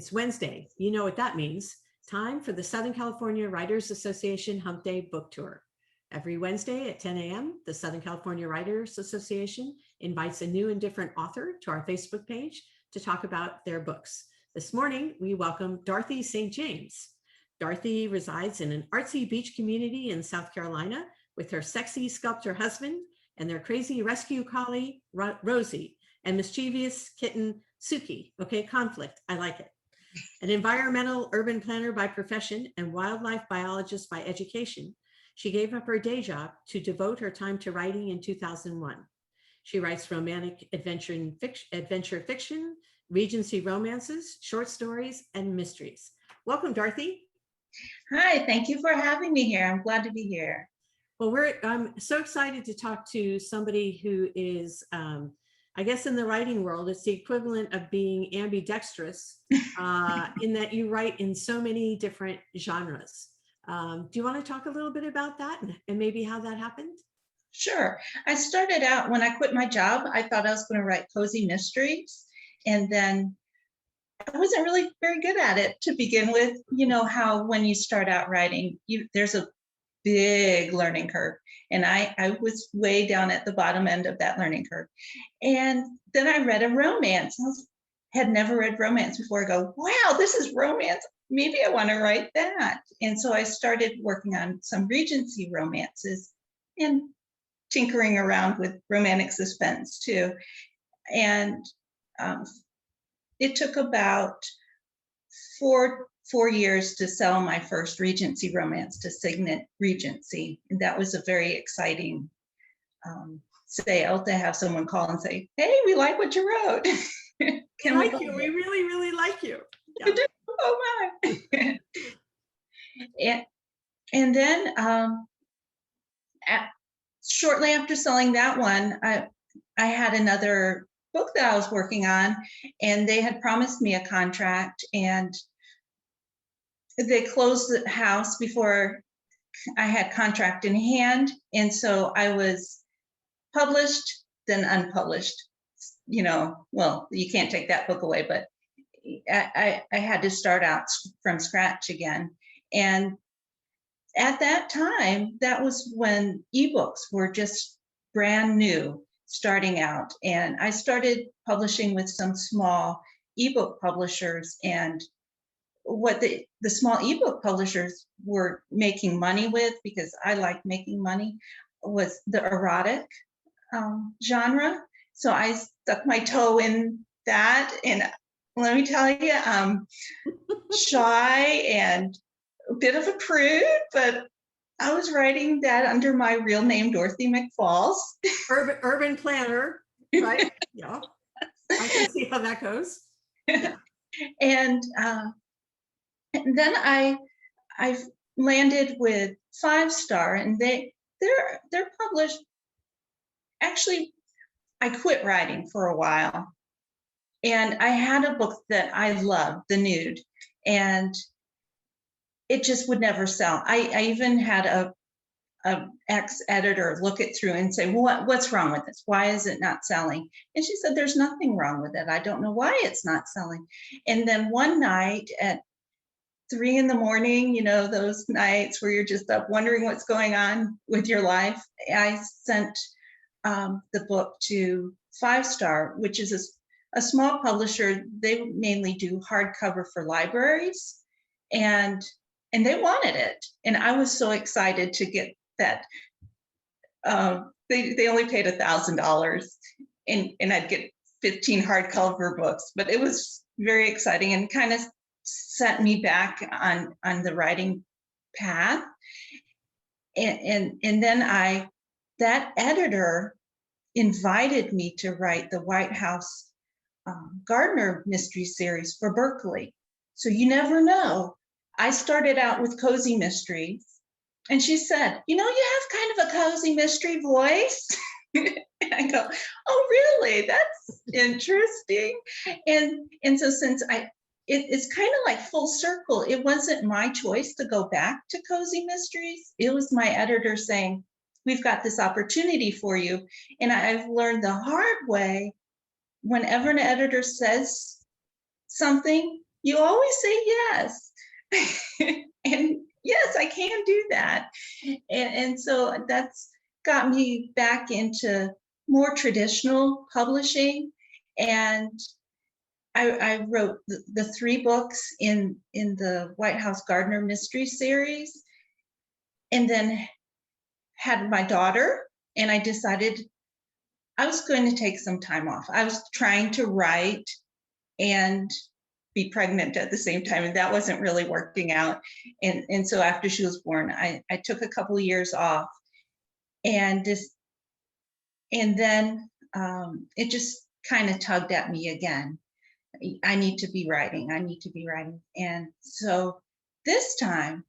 It's Wednesday. You know what that means. Time for the Southern California Writers Association Hump Day Book Tour. Every Wednesday at 10 a.m., the Southern California Writers Association invites a new and different author to our Facebook page to talk about their books. This morning, we welcome Dorothy St. James. Dorothy resides in an artsy beach community in South Carolina with her sexy sculptor husband and their crazy rescue collie, Rosie, and mischievous kitten, Suki. Okay, conflict. I like it. An environmental urban planner by profession and wildlife biologist by education, she gave up her day job to devote her time to writing in 2001. She writes romantic adventure fiction, Regency romances, short stories, and mysteries. Welcome, Dorothy. Hi, thank you for having me here. I'm glad to be here. Well, I'm so excited to talk to somebody who is, I guess in the writing world, it's the equivalent of being ambidextrous in that you write in so many different genres. Do you want to talk a little bit about that and maybe how that happened? Sure. I started out when I quit my job, I thought I was going to write cozy mysteries. And then I wasn't really very good at it to begin with. You know how when you start out writing, there's a big learning curve. And I was way down at the bottom end of that learning curve. And then I read a romance. Had never read romance before. I go, wow, this is romance. Maybe I want to write that. And so I started working on some Regency romances and tinkering around with romantic suspense too. And it took about four years to sell my first Regency romance to Signet Regency. And that was a very exciting sale to have someone call and say, hey, we like what you wrote. We like you. We really, really like you. Yeah. Oh my. and then shortly after selling that one, I had another book that I was working on, and they had promised me a contract, and they closed the house before I had contract in hand. And so I was published, then unpublished. You know, well, you can't take that book away, but I had to start out from scratch again. And at that time, that was when ebooks were just brand new, starting out. And I started publishing with some small ebook publishers, and what the small ebook publishers were making money with, because I like making money, was the erotic genre. So I stuck my toe in that, and let me tell you, shy and a bit of a prude, but I was writing that under my real name, Dorothy McFalls. Urban planner, right? Yeah, I can see how that goes. Yeah. And then I've landed with 5 Star, and they're published. Actually, I quit writing for a while, and I had a book that I loved, The Nude, and it just would never sell. I even had a ex-editor look it through and say, what's wrong with this? Why is it not selling? And she said, there's nothing wrong with it. I don't know why it's not selling. And then one night at 3 a.m, you know, those nights where you're just up wondering what's going on with your life, I sent the book to 5 Star, which is a small publisher. They mainly do hardcover for libraries, and they wanted it. And I was so excited to get that. They only paid $1,000, and I'd get 15 hardcover books, but it was very exciting and kind of set me back on the writing path. And then that editor invited me to write the White House Gardner mystery series for Berkeley. So you never know. I started out with cozy mysteries, and she said, you know, you have kind of a cozy mystery voice. And I go, oh, really? That's interesting. And so since it's kind of like full circle. It wasn't my choice to go back to cozy mysteries. It was my editor saying, we've got this opportunity for you. And I've learned the hard way, whenever an editor says something, you always say yes. And yes, I can do that. And so that's got me back into more traditional publishing. And I wrote the 3 books in the White House Gardener Mystery Series, and then had my daughter, and I decided I was going to take some time off. I was trying to write and be pregnant at the same time, and that wasn't really working out. And so after she was born, I took a couple of years off, and then it just kind of tugged at me again. I need to be writing. I need to be writing. And so this time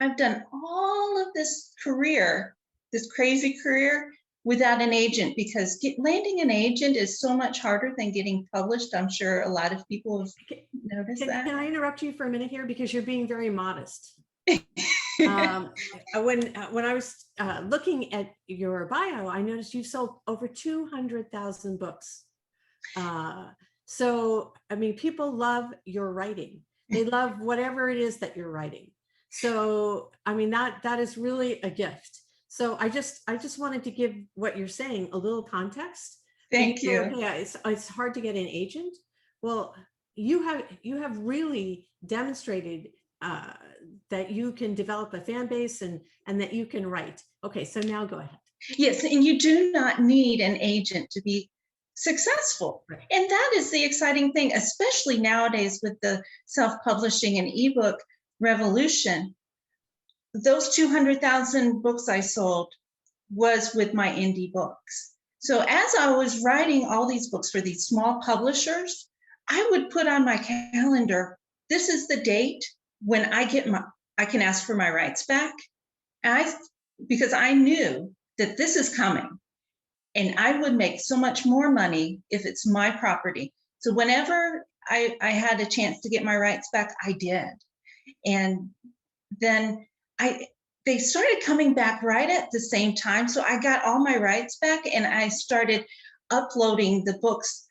I've done all of this career, this crazy career, without an agent, because landing an agent is so much harder than getting published. I'm sure a lot of people have noticed that. Can I interrupt you for a minute here, because you're being very modest? When I was looking at your bio, I noticed you've sold over 200,000 books. So, I mean, people love your writing. They love whatever it is that you're writing. So, I mean, that is really a gift. So I just wanted to give what you're saying a little context. Thank you. Okay, it's hard to get an agent. Well, you have really demonstrated that you can develop a fan base and that you can write. Okay, so now go ahead. Yes, and you do not need an agent to be successful. Right. And that is the exciting thing, especially nowadays with the self-publishing and ebook revolution. Those 200,000 books I sold was with my indie books. So as I was writing all these books for these small publishers, I would put on my calendar, this is the date when I can ask for my rights back. Because I knew that this is coming, and I would make so much more money if it's my property. So whenever I had a chance to get my rights back, I did. And then they started coming back right at the same time. So I got all my rights back, and I started uploading the books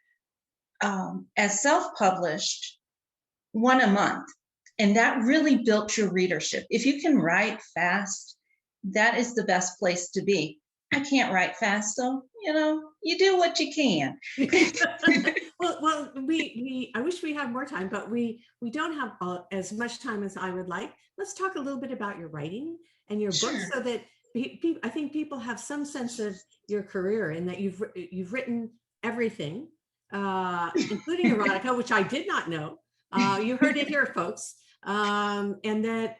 as self-published, one a month. And that really built your readership. If you can write fast, that is the best place to be. I can't write fast, so you do what you can. well, I wish we had more time, but we don't have as much time as I would like. Let's talk a little bit about your writing and your books, so that I think people have some sense of your career, and that you've written everything, including erotica, which I did not know. You heard it here, folks. And that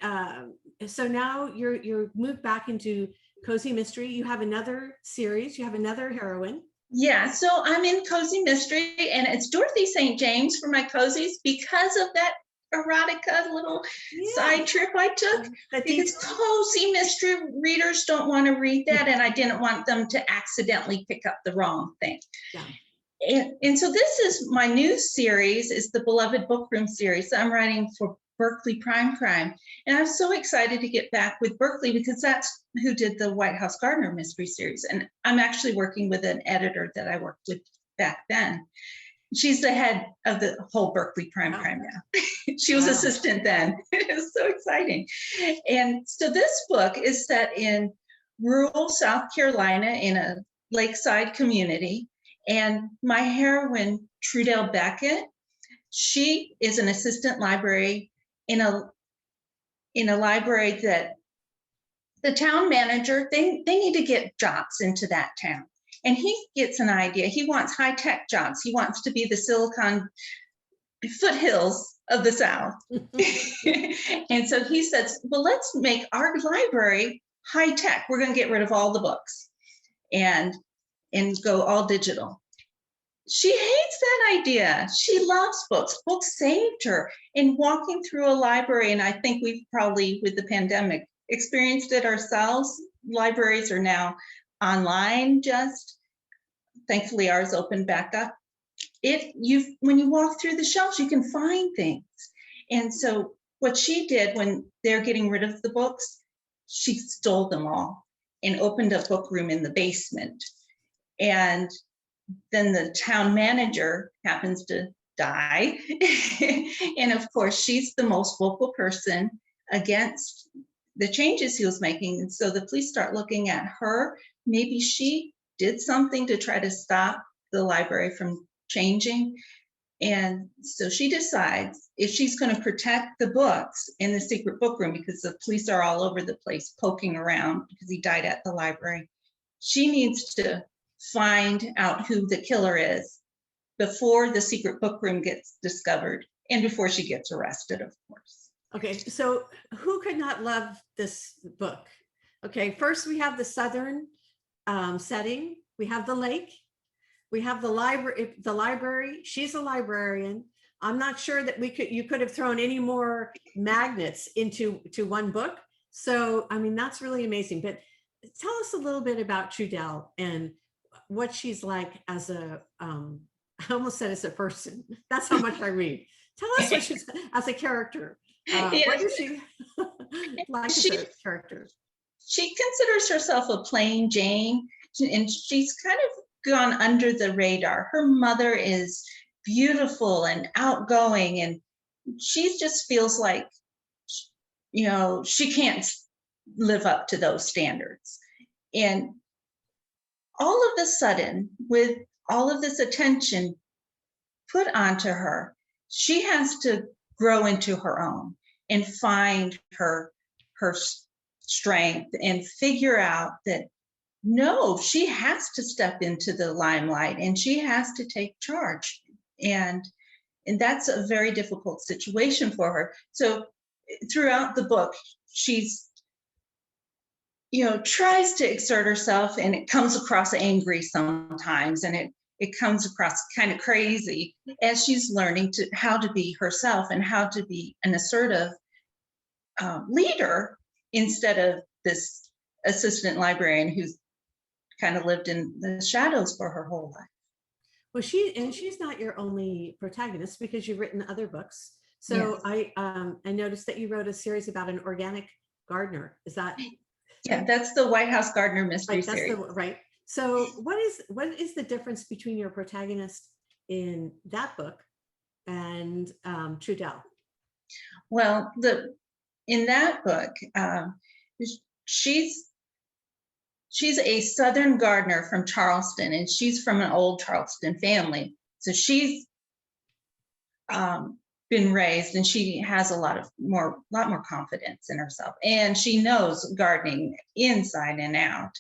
so now you're moved back into cozy mystery. You have another series. You have another heroine. Yeah, so I'm in cozy mystery, and it's Dorothy St James for my cozies, because of that erotica little side trip I took. Because cozy mystery readers don't want to read that, and I didn't want them to accidentally pick up the wrong thing. Yeah. And so this is my new series, is the Beloved Book Room series that I'm writing for Berkeley Prime Crime. And I'm so excited to get back with Berkeley, because that's who did the White House Gardener Mystery Series. And I'm actually working with an editor that I worked with back then. She's the head of the whole Berkeley Prime Crime now. She was assistant then. It was so exciting. And so this book is set in rural South Carolina, in a lakeside community. And my heroine, Trudell Beckett, she is an assistant library in a library that the town manager, they need to get jobs into that town. And he gets an idea. He wants high-tech jobs. He wants to be the Silicon foothills of the South. And so he says, well, let's make our library high-tech. We're going to get rid of all the books and go all digital. She hates that idea. She loves books. Books saved her. In walking through a library, and I think we've probably, with the pandemic, experienced it ourselves. Libraries are now online, just thankfully ours opened back up. When you walk through the shelves, you can find things. And so what she did when they're getting rid of the books, she stole them all and opened a book room in the basement. And then the town manager happens to die. And of course, she's the most vocal person against the changes he was making. And so the police start looking at her. Maybe she did something to try to stop the library from changing. And so she decides if she's going to protect the books in the secret book room, because the police are all over the place poking around because he died at the library, she needs to find out who the killer is before the secret book room gets discovered and before she gets arrested, of course. Okay, so who could not love this book? Okay, first we have the Southern setting. We have the lake. We have the library. The library. She's a librarian. I'm not sure that you could have thrown any more magnets into one book. So I mean, that's really amazing. But tell us a little bit about Trudell and what she's like as a. I almost said as a person. That's how much I read. Tell us what she's as a character. What is she like as a character? She considers herself a plain Jane, and she's kind of gone under the radar. Her mother is beautiful and outgoing, and she just feels like, you know, she can't live up to those standards. And all of a sudden, with all of this attention put onto her, she has to grow into her own and find her strength and figure out that no, she has to step into the limelight and she has to take charge. And that's a very difficult situation for her. So throughout the book, she's, you know, tries to exert herself, and it comes across angry sometimes, and it comes across kind of crazy as she's learning how to be herself and how to be an assertive leader instead of this assistant librarian who's kind of lived in the shadows for her whole life. Well, she's not your only protagonist, because you've written other books. So yes. I noticed that you wrote a series about an organic gardener. Is that? Yeah, that's the White House Gardener mystery series. Right. So what is the difference between your protagonist in that book and Trudell? Well, in that book, she's a Southern gardener from Charleston, and she's from an old Charleston family. So she's been raised, and she has a lot more confidence in herself, and she knows gardening inside and out.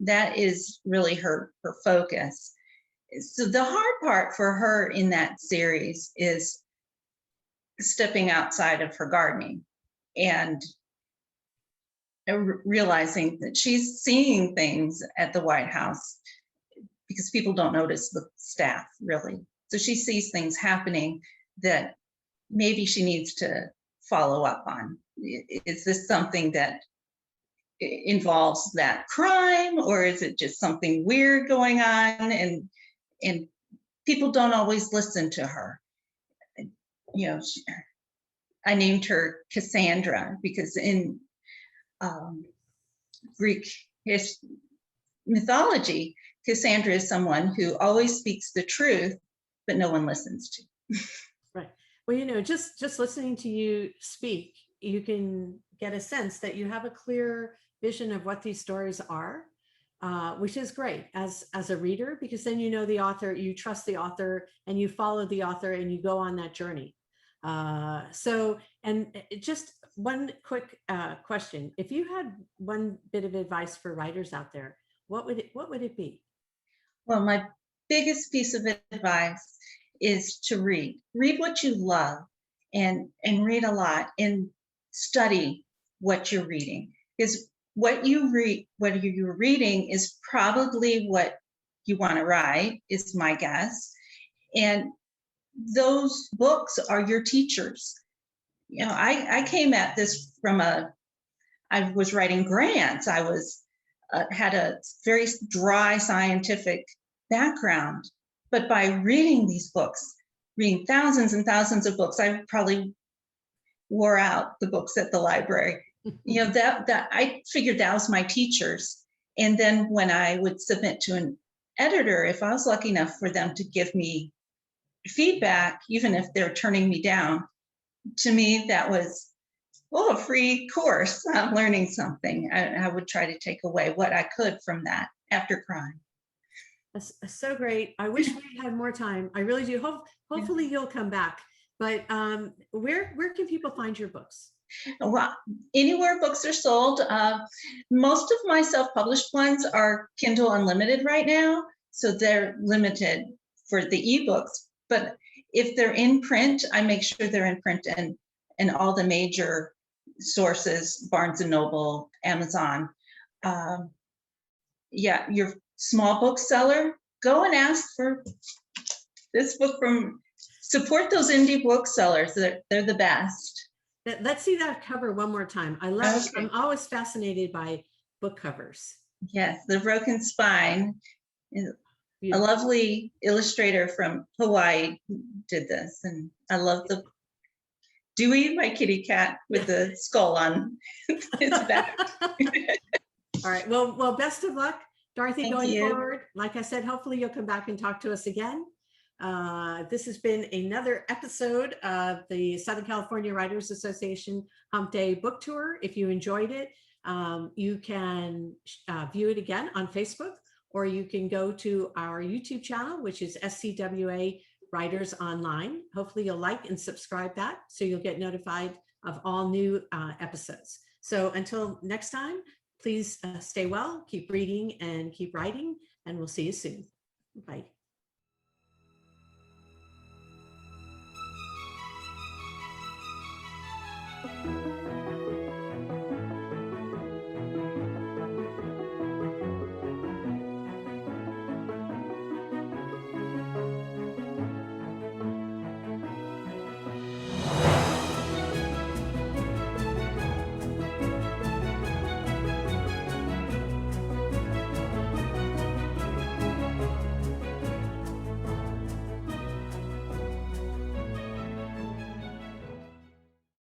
That is really her focus. So the hard part for her in that series is stepping outside of her gardening and realizing that she's seeing things at the White House because people don't notice the staff really. So she sees things happening that maybe she needs to follow up on. Is this something that involves that crime, or is it just something weird going on? And people don't always listen to her. You know, I named her Cassandra because in Greek mythology, Cassandra is someone who always speaks the truth, but no one listens to. Right. Well, you know, just listening to you speak, you can get a sense that you have a clear vision of what these stories are, which is great as a reader, because then you know the author, you trust the author, and you follow the author, and you go on that journey. So, and just one quick question: if you had one bit of advice for writers out there, what would it be? Well, my biggest piece of advice is to read what you love, and read a lot, and study what you're reading, because what you're reading is probably what you want to write, is my guess. And those books are your teachers. You know, I came at this from I was writing grants. I was had a very dry scientific background, but by reading these books, reading thousands and thousands of books, I probably wore out the books at the library. You know, that I figured that was my teachers. And then when I would submit to an editor, if I was lucky enough for them to give me feedback, even if they're turning me down. To me, that was, well, a free course on learning something. I would try to take away what I could from that after crying. That's so great. I wish we had more time. I really do. Hopefully you'll come back. But where can people find your books? Well, anywhere books are sold. Most of my self-published ones are Kindle Unlimited right now, so they're limited for the ebooks. But if they're in print, I make sure they're in print and all the major sources, Barnes and Noble, Amazon. Yeah, your small bookseller, go and ask for this book from, support those indie booksellers. They're the best. Let's see that cover one more time. Okay. I'm always fascinated by book covers. Yes, The Broken Spine. A Beautiful. lovely illustrator from Hawaii did this, and I love the Dewey, my kitty cat, with the skull on his back. All right. Well, best of luck, Dorothy, Thank going you. forward. Like I said, hopefully you'll come back and talk to us again. This has been another episode of the Southern California Writers Association Hump Day Book Tour. If you enjoyed it, you can view it again on Facebook, or you can go to our YouTube channel, which is SCWA Writers Online. Hopefully you'll like and subscribe that so you'll get notified of all new episodes. So until next time, please stay well, keep reading and keep writing, and we'll see you soon. Bye.